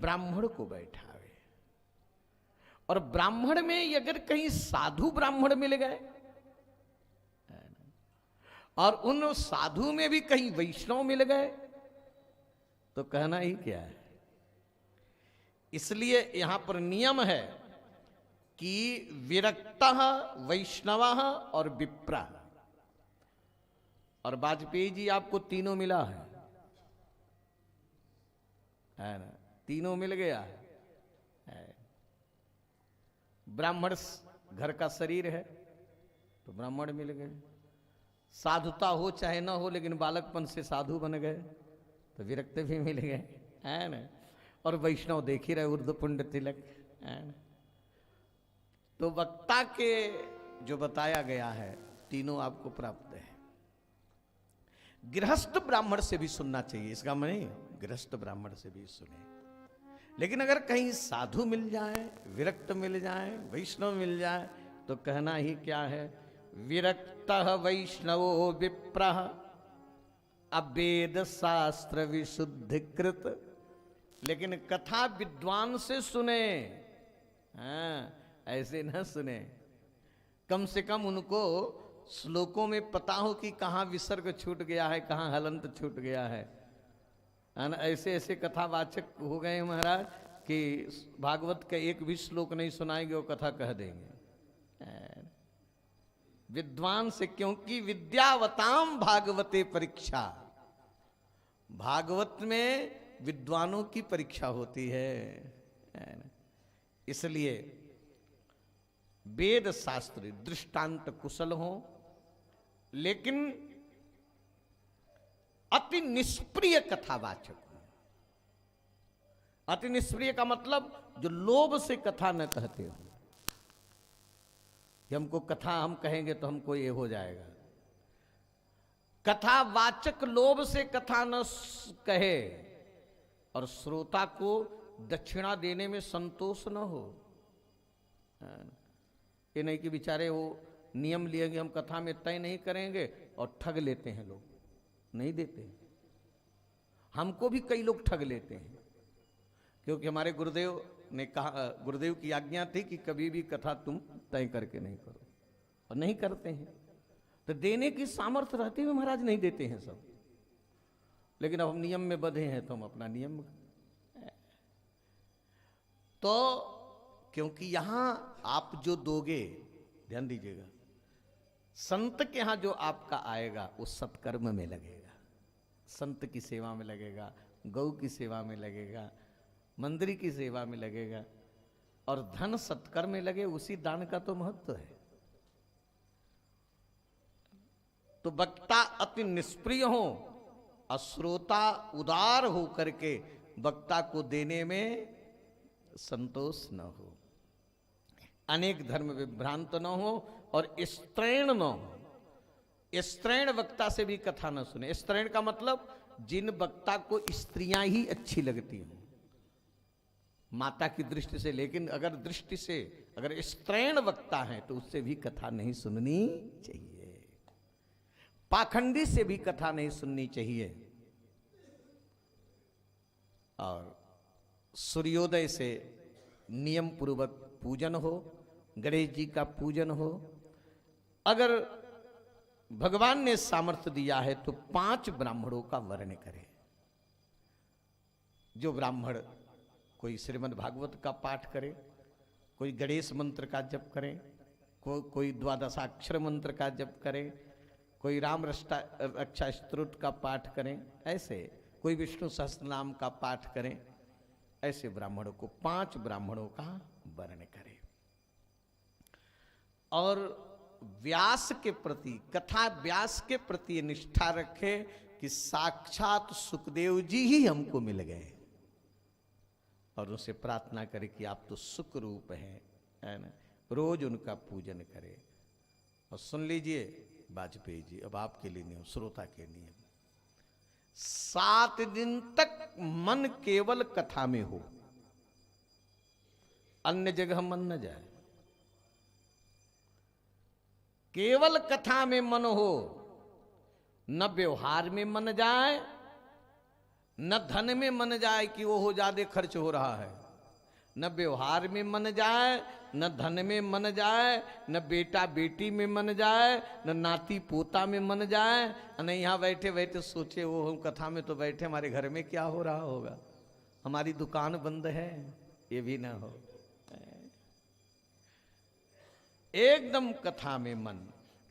ब्राह्मण को बैठावे। और ब्राह्मण में अगर कहीं साधु ब्राह्मण मिल गए और उन साधु में भी कहीं वैष्णव मिल गए तो कहना ही क्या है। इसलिए यहां पर नियम है कि विरक्तः वैष्णवः और विप्रा। और वाजपेयी जी आपको तीनों मिला है ना, तीनों मिल गया है। ब्राह्मण घर का शरीर है तो ब्राह्मण मिल गए, साधुता हो चाहे ना हो लेकिन बालकपन से साधु बन गए तो विरक्त भी मिल गए, है ना। और वैष्णव देख ही रहे, ऊर्ध्वपुंड तिलक, है ना। तो वक्ता के जो बताया गया है तीनों आपको प्राप्त है। गृहस्थ ब्राह्मण से भी सुनना चाहिए, इसका माने गृहस्थ ब्राह्मण से भी सुने। लेकिन अगर कहीं साधु मिल जाए, विरक्त मिल जाए, वैष्णव मिल जाए तो कहना ही क्या है, विरक्तः वैष्णवो विप्रः अवेद शास्त्र विशुद्धिकृत। लेकिन कथा विद्वान से सुने, हाँ, ऐसे न सुने। कम से कम उनको श्लोकों में पता हो कि कहाँ विसर्ग छूट गया है, कहाँ हलंत छूट गया है। ऐसे ऐसे कथावाचक हो गए महाराज कि भागवत का एक भी श्लोक नहीं सुनाएंगे, वो कथा कह देंगे विद्वान से। क्योंकि विद्यावताम भागवते परीक्षा, भागवत में विद्वानों की परीक्षा होती है। इसलिए वेद शास्त्र दृष्टांत कुशल हो, लेकिन अति निष्प्रिय कथावाचक हो। अति निष्प्रिय का मतलब जो लोभ से कथा न कहते हो कि हमको कथा हम कहेंगे तो हमको ये हो जाएगा। कथावाचक लोभ से कथा न कहे और श्रोता को दक्षिणा देने में संतोष न हो। ये नहीं कि बेचारे वो नियम लिएंगे हम कथा में तय नहीं करेंगे और ठग लेते हैं लोग, नहीं देते। हमको भी कई लोग ठग लेते हैं, क्योंकि हमारे गुरुदेव ने कहा, गुरुदेव की आज्ञा थी कि कभी भी कथा तुम तय करके नहीं करो, और नहीं करते हैं। तो देने की सामर्थ्य रहते हुए महाराज नहीं देते हैं सब। लेकिन अब हम नियम में बंधे हैं तो हम अपना नियम, तो क्योंकि यहां आप जो दोगे, ध्यान दीजिएगा, संत के यहां जो आपका आएगा वो सत्कर्म में लगेगा, संत की सेवा में लगेगा, गौ की सेवा में लगेगा, मंदिर की सेवा में लगेगा। और धन सत्कर्म में लगे, उसी दान का तो महत्व है। तो वक्ता अति निष्प्रिय हो और श्रोता उदार हो करके वक्ता को देने में संतोष न हो, अनेक धर्म विभ्रांत न हो और स्त्रैण न हो। स्त्रैण वक्ता से भी कथा न सुने। स्त्रैण का मतलब जिन वक्ता को स्त्रियां ही अच्छी लगती हो माता की दृष्टि से, लेकिन अगर दृष्टि से अगर स्त्रैण वक्ता है तो उससे भी कथा नहीं सुननी चाहिए। पाखंडी से भी कथा नहीं सुननी चाहिए। और सूर्योदय से नियम पूर्वक पूजन हो, गणेश जी का पूजन हो। अगर भगवान ने सामर्थ्य दिया है तो 5 ब्राह्मणों का वर्ण करें। जो ब्राह्मण कोई श्रीमद् भागवत का पाठ करे, कोई गणेश मंत्र का जप करे, कोई द्वादशाक्षर मंत्र का जप करे, कोई राम रक्षा स्तोत्र का पाठ करें, ऐसे कोई विष्णु सहस्त्र नाम का पाठ करें। ऐसे ब्राह्मणों को 5 ब्राह्मणों का वर्ण करें। और व्यास के प्रति, कथा व्यास के प्रति निष्ठा रखे कि साक्षात सुखदेव जी ही हमको मिल गए, और उनसे प्रार्थना करे कि आप तो सुख रूप हैं, है ना। रोज उनका पूजन करे। और सुन लीजिए वाजपेयी जी, अब आपके लिए नियम, श्रोता के नियम, 7 दिन तक मन केवल कथा में हो, अन्य जगह मन न जाए। केवल कथा में मन हो, न व्यवहार में मन जाए, न धन में मन जाए कि वो हो ज्यादा खर्च हो रहा है, न व्यवहार में मन जाए, न धन में मन जाए, न बेटा बेटी में मन जाए, न नाती पोता में मन जाए, न यहाँ बैठे बैठे सोचे वो हम कथा में तो बैठे हमारे घर में क्या हो रहा होगा, हमारी दुकान बंद है, ये भी ना हो। एकदम कथा में मन।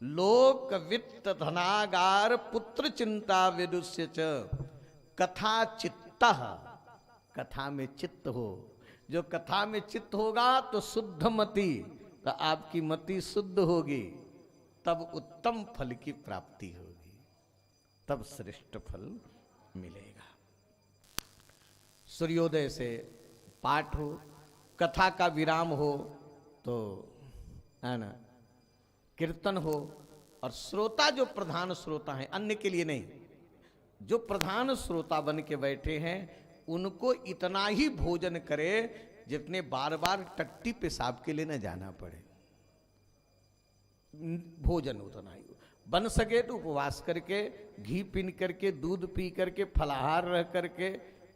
लोक वित्त धनागार पुत्र चिंता विदुष्य च कथा चित्त, कथा में चित्त हो। जो कथा में चित्त होगा तो शुद्ध मति, तो आपकी मति शुद्ध होगी, तब उत्तम फल की प्राप्ति होगी, तब श्रेष्ठ फल मिलेगा। सूर्योदय से पाठ हो, कथा का विराम हो तो है ना, कीर्तन हो, और श्रोता जो प्रधान श्रोता हैं, अन्य के लिए नहीं, जो प्रधान श्रोता बन के बैठे हैं उनको इतना ही भोजन करे जितने बार बार टट्टी पेशाब के लिए न जाना पड़े। भोजन उतना ही बन सके तो उपवास करके, घी पीन करके, दूध पी करके, फलाहार रह करके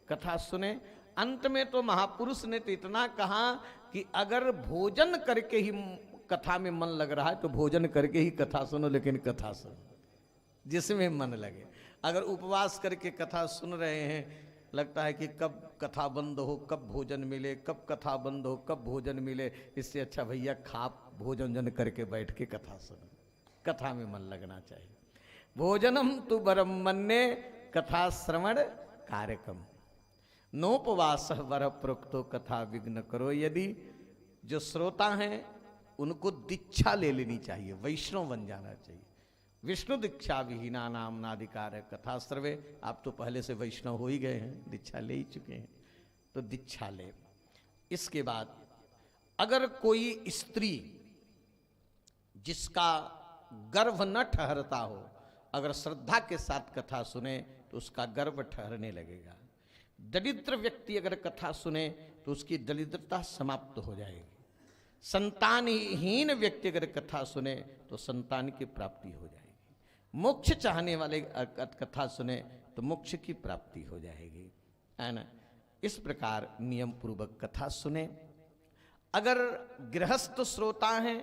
कथा सुने। अंत में तो महापुरुष ने तो इतना कहा कि अगर भोजन करके ही कथा में मन लग रहा है तो भोजन करके ही कथा सुनो, लेकिन कथा सुनो जिसमें मन लगे। अगर उपवास करके कथा सुन रहे हैं, लगता है कि कब कथा बंद हो, कब भोजन मिले, कब कथा बंद हो, कब भोजन मिले, इससे अच्छा भैया खा भोजन जन करके बैठ के कथा सुनो। कथा में मन लगना चाहिए। भोजनम तु वरम मन्ये कथा श्रवण कार्यक्रम नोपवास वर प्रोक्तो कथा विघ्न करो। यदि जो श्रोता हैं उनको दीक्षा ले लेनी चाहिए, वैष्णव बन जाना चाहिए। विष्णु दीक्षा विहीना नाम नाधिकार है कथा सर्वे। आप तो पहले से वैष्णव हो ही गए हैं, दीक्षा ले ही चुके हैं, तो दीक्षा ले। इसके बाद अगर कोई स्त्री जिसका गर्भ न ठहरता हो, अगर श्रद्धा के साथ कथा सुने तो उसका गर्भ ठहरने लगेगा। दरिद्र व्यक्ति अगर कथा सुने तो उसकी दरिद्रता समाप्त हो जाएगी। संतानहीन व्यक्ति अगर कथा सुने तो संतान की प्राप्ति हो जाएगी। मोक्ष चाहने वाले कथा सुने तो मोक्ष की प्राप्ति हो जाएगी, है ना। इस प्रकार नियम पूर्वक कथा सुने। अगर गृहस्थ श्रोता हैं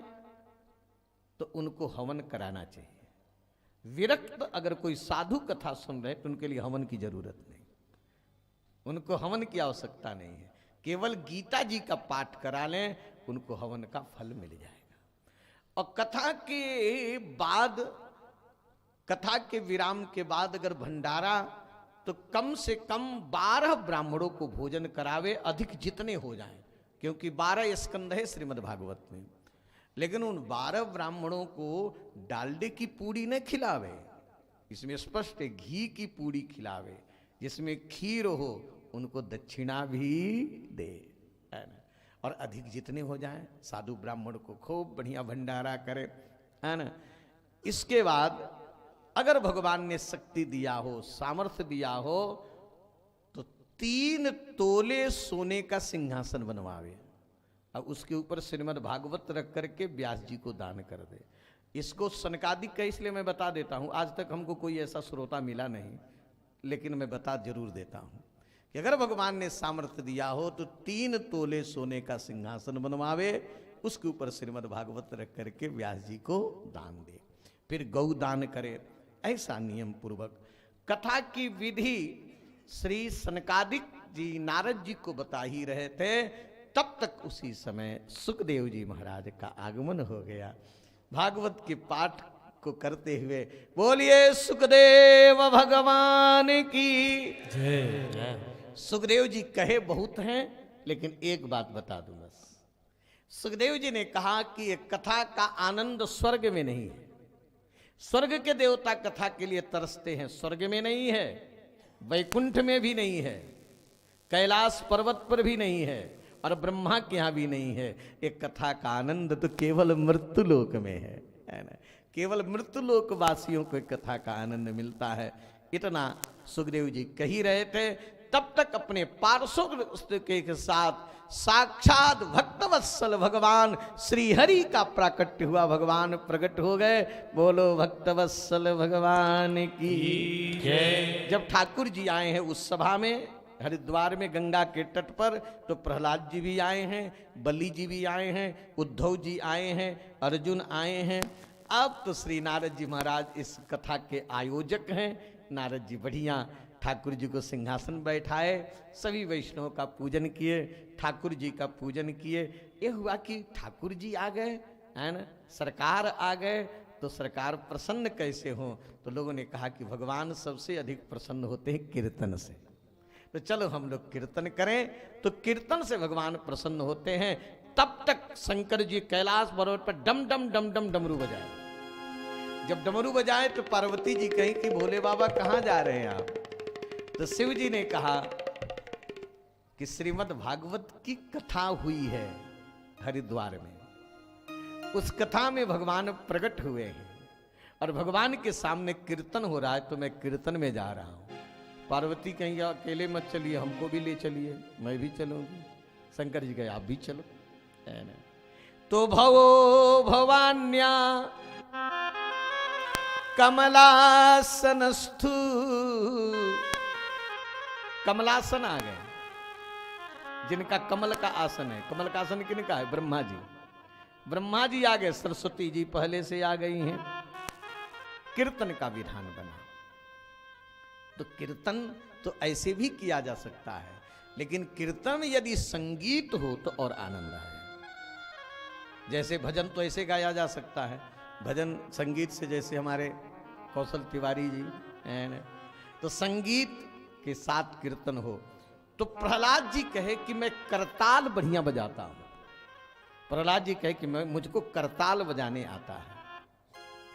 तो उनको हवन कराना चाहिए। विरक्त अगर कोई साधु कथा सुन रहे तो उनके लिए हवन की जरूरत नहीं, उनको हवन की आवश्यकता नहीं है। केवल गीता जी का पाठ करा लें, उनको हवन का फल मिल जाएगा। और कथा के बाद, कथा के विराम के बाद अगर भंडारा, तो कम से कम 12 ब्राह्मणों को भोजन करावे, अधिक जितने हो जाएं, क्योंकि 12 स्कंद है श्रीमद् भागवत में। लेकिन उन 12 ब्राह्मणों को डालडे की पूड़ी न खिलावे, इसमें स्पष्ट है, घी की पूड़ी खिलावे, जिसमें खीर हो, उनको दक्षिणा भी दे, है ना। और अधिक जितने हो जाएं, साधु ब्राह्मण को खूब बढ़िया भंडारा करे, है ना। इसके बाद अगर भगवान ने शक्ति दिया हो, सामर्थ्य दिया हो, तो 3 तोले सोने का सिंहासन बनवावे, अब उसके ऊपर श्रीमद् भागवत रख करके व्यास जी को दान कर दे। इसको सनकादिक का इसलिए मैं बता देता हूं, आज तक हमको कोई ऐसा श्रोता मिला नहीं, लेकिन मैं बता जरूर देता हूं कि अगर भगवान ने सामर्थ्य दिया हो तो 3 तोले सोने का सिंहासन बनवावे, उसके ऊपर श्रीमद् भागवत रख करके व्यास जी को दान दे, फिर गौ दान करे। ऐसा नियम पूर्वक कथा की विधि श्री सनकादिक जी नारद जी को बता ही रहे थे। तब तक उसी समय सुखदेव जी महाराज का आगमन हो गया। भागवत के पाठ को करते हुए बोलिए सुखदेव भगवान की जय। सुखदेव जी कहे बहुत हैं, लेकिन एक बात बता दूं बस। सुखदेव जी ने कहा कि ये कथा का आनंद स्वर्ग में नहीं है। स्वर्ग के देवता कथा के लिए तरसते हैं, स्वर्ग में नहीं है, वैकुंठ में भी नहीं है, कैलाश पर्वत पर भी नहीं है, और ब्रह्मा के यहां भी नहीं है। एक कथा का आनंद तो केवल मृत्युलोक में है ना। केवल मृत्युलोक वासियों को कथा का आनंद मिलता है। इतना सुखदेव जी कही रहे थे। तब तक अपने पार्षद के साथ साक्षात भक्तवत्सल भगवान श्री हरि का प्राकट्य हुआ, भगवान प्रकट हो गए। बोलो भक्तवत्सल भगवान की जय। जब ठाकुर जी आए हैं उस सभा में हरिद्वार में गंगा के तट पर, तो प्रहलाद जी भी आए हैं, बलि जी भी आए हैं, उद्धव जी आए हैं, अर्जुन आए हैं। अब तो श्री नारद जी महाराज इस कथा के आयोजक हैं। नारद जी बढ़िया ठाकुर जी को सिंहासन बैठाए, सभी वैष्णव का पूजन किए, ठाकुर जी का पूजन किए। ये हुआ कि ठाकुर जी आ गए, है ना, सरकार आ गए, तो सरकार प्रसन्न कैसे हो? तो लोगों ने कहा कि भगवान सबसे अधिक प्रसन्न होते हैं कीर्तन से, तो चलो हम लोग कीर्तन करें। तो कीर्तन से भगवान प्रसन्न होते हैं। तब तक शंकर जी कैलाश पर्वत पर डम डम डम डम डमरू बजाए। जब डमरू बजाए तो पार्वती जी कही कि भोले बाबा कहाँ जा रहे हैं आप? तो शिव जी ने कहा कि श्रीमद् भागवत की कथा हुई है हरिद्वार में, उस कथा में भगवान प्रकट हुए हैं और भगवान के सामने कीर्तन हो रहा है, तो मैं कीर्तन में जा रहा हूं। पार्वती कहीं अकेले मत चलिए, हमको भी ले चलिए, मैं भी चलूंगी। शंकर जी कहे आप भी चलो, है ना। तो भवो भवान्या कमलासनस्थु, कमलासन आ गए, जिनका कमल का आसन है। कमल का आसन किनका है? ब्रह्मा जी। ब्रह्मा जी आ गए, सरस्वती जी पहले से आ गई हैं। कीर्तन का विधान बना। तो कीर्तन तो ऐसे भी किया जा सकता है, लेकिन कीर्तन में यदि संगीत हो तो और आनंद आए। जैसे भजन तो ऐसे गाया जा सकता है, भजन संगीत से, जैसे हमारे कौशल तिवारी जी हैं, तो संगीत के साथ कीर्तन हो। तो प्रहलाद जी कहे कि मैं करताल बढ़िया बजाता हूं। प्रहलाद जी कहे कि मैं, मुझको करताल बजाने आता है।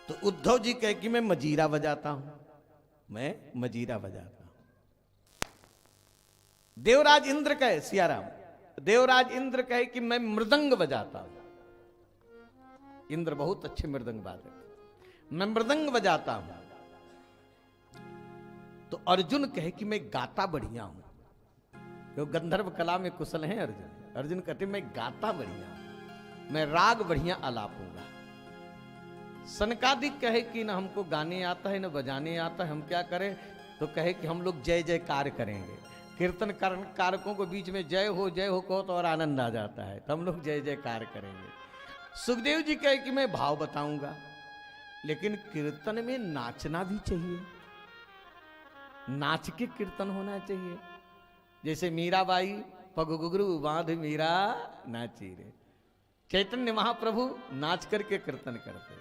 तो उद्धव जी कहे कि मैं मजीरा बजाता हूं, मैं मजीरा बजाता हूं। देवराज इंद्र कहे, सियाराम, देवराज इंद्र कहे कि मैं मृदंग बजाता हूं। इंद्र बहुत अच्छे मृदंग वादक, मैं मृदंग बजाता हूं। तो अर्जुन कहे कि मैं गाता बढ़िया हूं, क्योंकि गंधर्व कला में कुशल हैं अर्जुन। अर्जुन कहते मैं गाता बढ़िया हूं, मैं राग बढ़िया आलापूंगा। सनकादिक कहे कि ना हमको गाने आता है ना बजाने आता है, हम क्या करें? तो कहे कि हम लोग जय जयकार करेंगे। कीर्तन कारकों को बीच में जय हो कहो तो और आनंद आ जाता है, तो हम लोग जय जयकार करेंगे। सुखदेव जी कहे कि मैं भाव बताऊंगा, लेकिन कीर्तन में नाचना भी चाहिए, नाच के कीर्तन होना चाहिए। जैसे मीराबाई पग घुघरू बांध मीरा नाची रे, चैतन्य महाप्रभु नाच करके कीर्तन करते,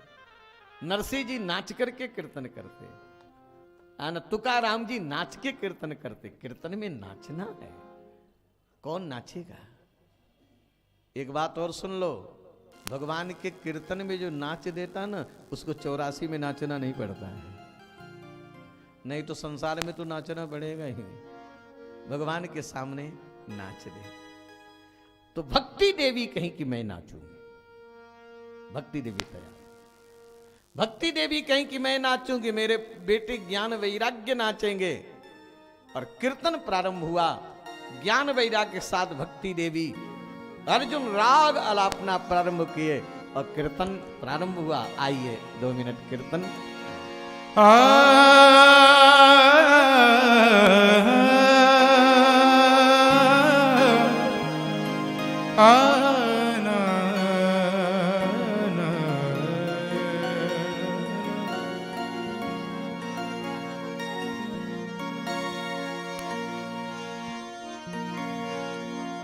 नरसिंह जी नाच करके कीर्तन करते, तुकाराम जी नाच के कीर्तन करते। कीर्तन में नाचना है, कौन नाचेगा? एक बात और सुन लो, भगवान के कीर्तन में जो नाच देता ना, उसको 84 में नाचना नहीं पड़ता है। नहीं तो संसार में तो नाचना पड़ेगा ही, भगवान के सामने नाच दे। तो भक्ति देवी कहीं कि मैं नाचूंगी, भक्ति देवी तैयार। भक्ति देवी कहीं कि मैं नाचूंगी, मेरे बेटे ज्ञान वैराग्य नाचेंगे। और कीर्तन प्रारंभ हुआ, ज्ञान वैराग्य के साथ भक्ति देवी अर्जुन राग आलापना प्रारंभ किए और कीर्तन प्रारंभ हुआ। आइए 2 मिनट कीर्तन।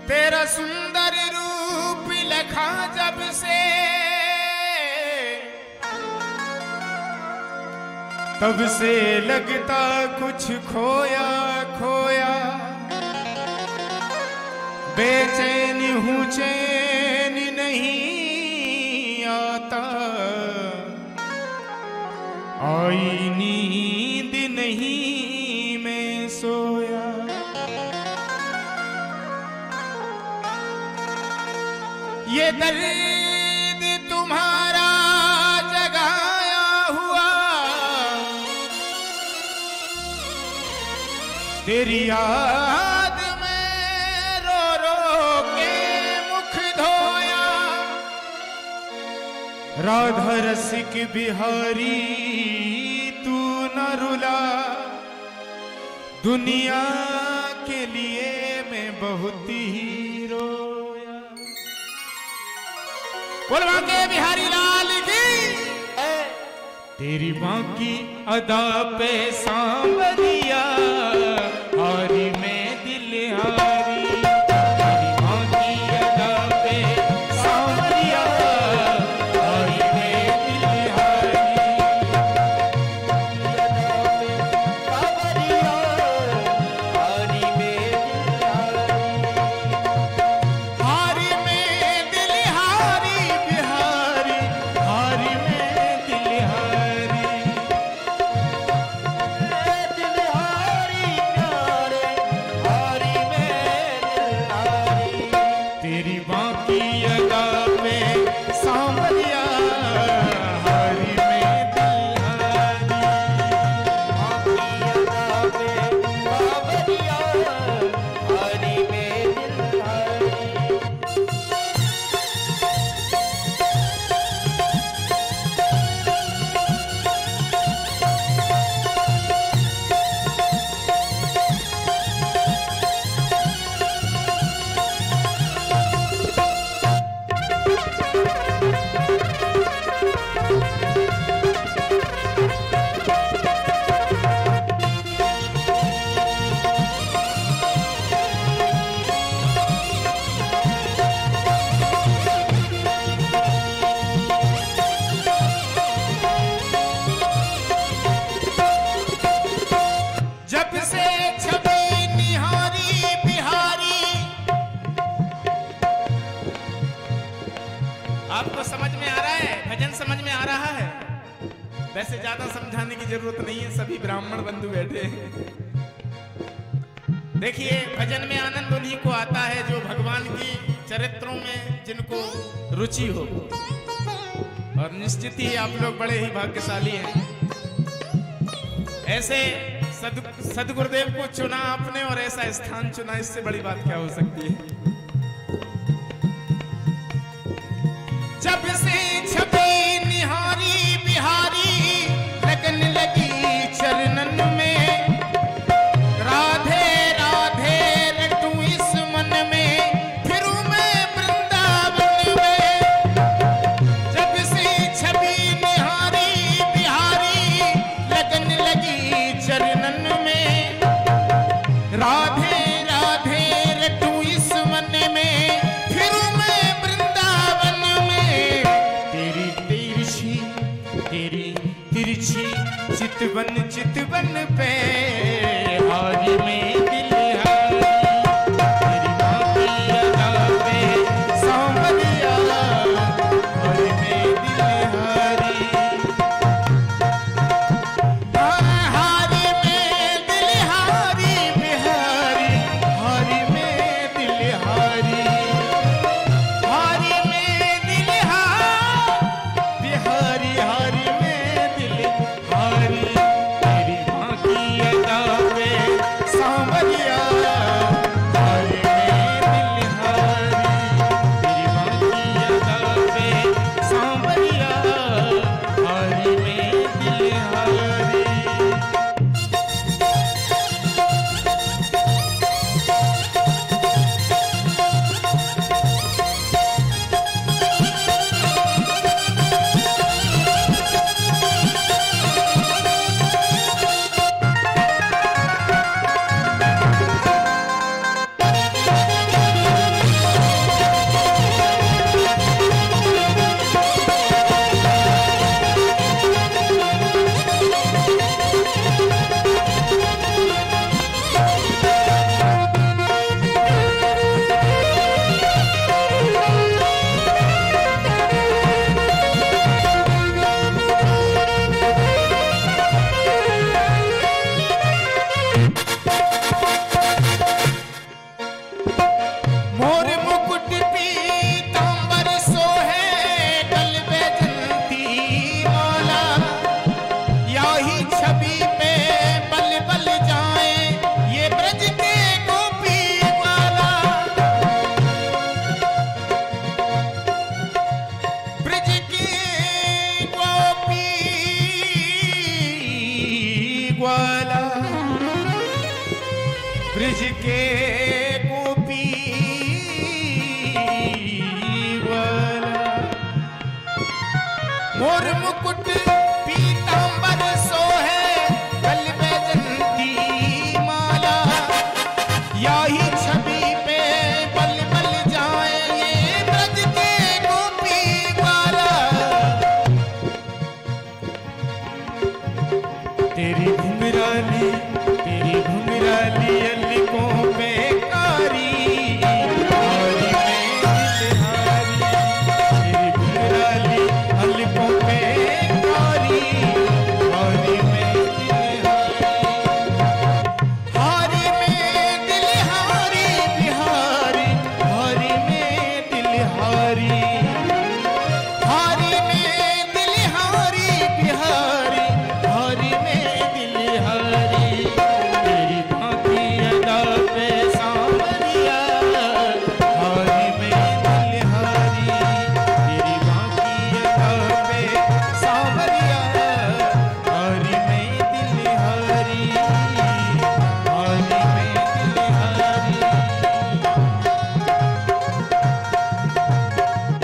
तेरा सुंदर रूप लखा जब से, तब से लगता कुछ खोया खोया। बेचैन हूँ चैन नहीं आता, आई नींद नहीं मैं सोया। ये दर्द तुम्हारा जगाया हुआ, तेरी याद में रो रो के मुख धोया, राधा रसिक बिहारी तू न रुला, दुनिया के लिए मैं बहुत ही रोया। बोलवा के बिहारी लाल की। तेरी माँ की अदा पे सांवरिया, हारी में दिल हारी। तेरी माँ की अदा पे सांवरिया, हारी में दिल हारी। हारी में दिल हारी बिहारी, हारी में दिल हारी। तेरी बाकी अदा पे सांवरिया, हारी में दिल हारी। जब से छवि निहारी बिहारी। आपको समझ में आ रहा है? भजन समझ में आ रहा है? वैसे ज्यादा समझाने की जरूरत नहीं है, सभी ब्राह्मण बंधु बैठे हैं। देखिए, भजन में आनंद उन्हीं को आता है जो भगवान की चरित्रों में जिनको रुचि हो, और निश्चित ही आप लोग बड़े ही भाग्यशाली हैं। ऐसे सदगुरुदेव को चुना आपने और ऐसा स्थान चुना, इससे बड़ी बात क्या हो सकती है। जब से छवि निहारी बिहारी, लगन लगी चरणन में, राधे राधे रटूं इस मन में, फिरूं मैं वृंदावन में। जब से छवि निहारी बिहारी, लगन लगी चरणन में, राधे राधे रटूं इस मन में, फिरूं मैं वृंदावन में। तेरी तिरछी चितवन पे, हारी में दिल हारी। तेरी माँ की अदा पे सांवरिया, हारी में दिल हारी। हारी में दिल हारी बिहारी, हारी में दिल हारी। हारी में दिल हारी बिहारी, हारी में दिल हारी। तेरी माँ की छवि पे बल बल जाए ये ब्रज के गोपी बाला। तेरी घुंघराली अलिकों पे कारी, हारी में दिलहारी। तेरी घुंघराली अलिकों पे कारी, हारी में दिलहारी। हारी में दिलहारी बिहारी, हारी में दिलहारी। हारी में दिलहारी बिहारी, हारी में दिलहारी। तेरी बाकी अदा पे सांवरिया, हारी में दिलहारी। तेरी बाकी अदा पे सांवरिया, हारी में दिलहारी, हारी में दिलहारी।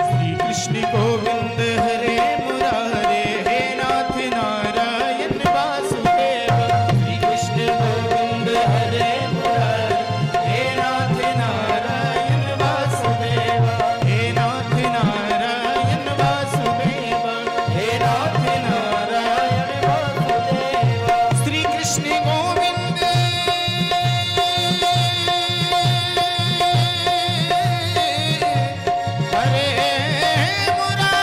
श्री कृष्ण गोविंद हरे मुरारे, हे नाथ नारायण वासुदेव। श्री कृष्ण गोविंद हरे मुरारे, हे नाथ नारायण वासुदेव। हे नाथ नारायण वासुदेव, हे नाथ नारायण वासुदेव। श्री कृष्ण गोविंद हरे मुरारी।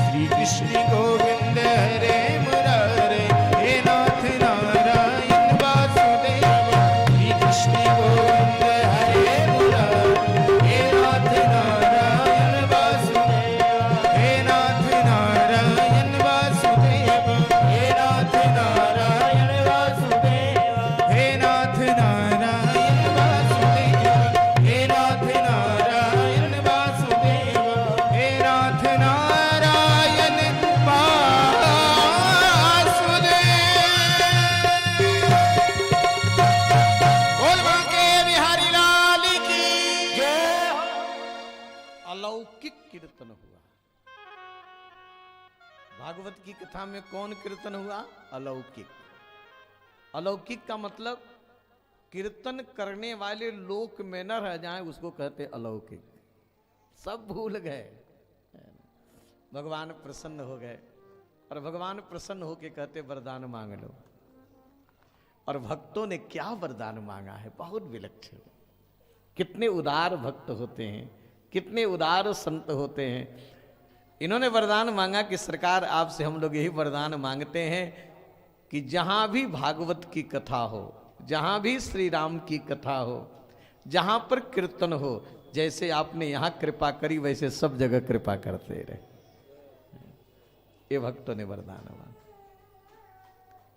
श्री कृष्ण गोविंद हरे मुरारे, हे नाथ नारायण वासुदेव। श्री कृष्ण गोविंद हरे मुरारे, हे नाथ नारायण वासुदेव। हे नाथ नारायण वासुदेव, हे नाथ नारायण वासुदेव। हे नाथ नारायण वासुदेव, हे नाथ नारायण वासुदेव। हे नाथ नारायण वासुदेव। बोल बांके बिहारी लाल की जय। अलौकिक कीर्तन हुआ। भागवत की कथा में कौन कीर्तन हुआ? अलौकिक। अलौकिक का मतलब कीर्तन करने वाले लोक में न रह जाएं, उसको कहते अलौकिक। सब भूल गए, भगवान प्रसन्न हो गए, और भगवान प्रसन्न होके कहते वरदान मांग लो। और भक्तों ने क्या वरदान मांगा है, बहुत विलक्षण। कितने उदार भक्त होते हैं, कितने उदार संत होते हैं। इन्होंने वरदान मांगा कि सरकार आपसे हम लोग यही वरदान मांगते हैं कि जहां भी भागवत की कथा हो, जहां भी श्री राम की कथा हो, जहां पर कीर्तन हो, जैसे आपने यहां कृपा करी वैसे सब जगह कृपा करते रहे। ये भक्तों ने वरदान मांगा।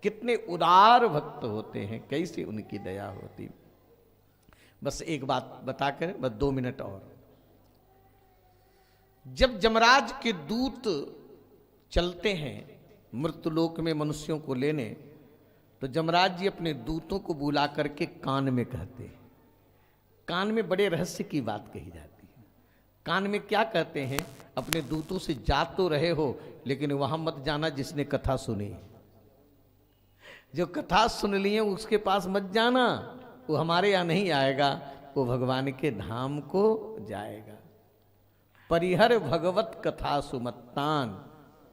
कितने उदार भक्त होते हैं, कैसी उनकी दया होती। बस एक बात बताकर, बस 2 मिनट और। जब यमराज के दूत चलते हैं मृत्युलोक में मनुष्यों को लेने, तो यमराज जी अपने दूतों को बुला करके कान में कहते हैं। कान में बड़े रहस्य की बात कही जाती है। कान में क्या कहते हैं? अपने दूतों से जा तो रहे हो, लेकिन वहां मत जाना जिसने कथा सुनी। जो कथा सुन लिए उसके पास मत जाना, वो हमारे यहाँ नहीं आएगा, वो भगवान के धाम को जाएगा। परिहर भगवत कथा सुमत्तान,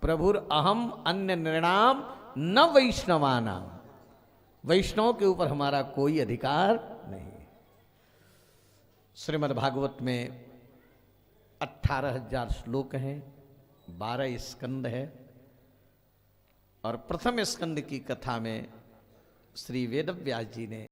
प्रभुर अहम अन्य नृणाम न वैष्णवानाम। वैष्णव के ऊपर हमारा कोई अधिकार नहीं। श्रीमद् भागवत में 18,000 श्लोक हैं, 12 स्कंद है। और प्रथम स्कंद की कथा में श्री वेदव्यास जी ने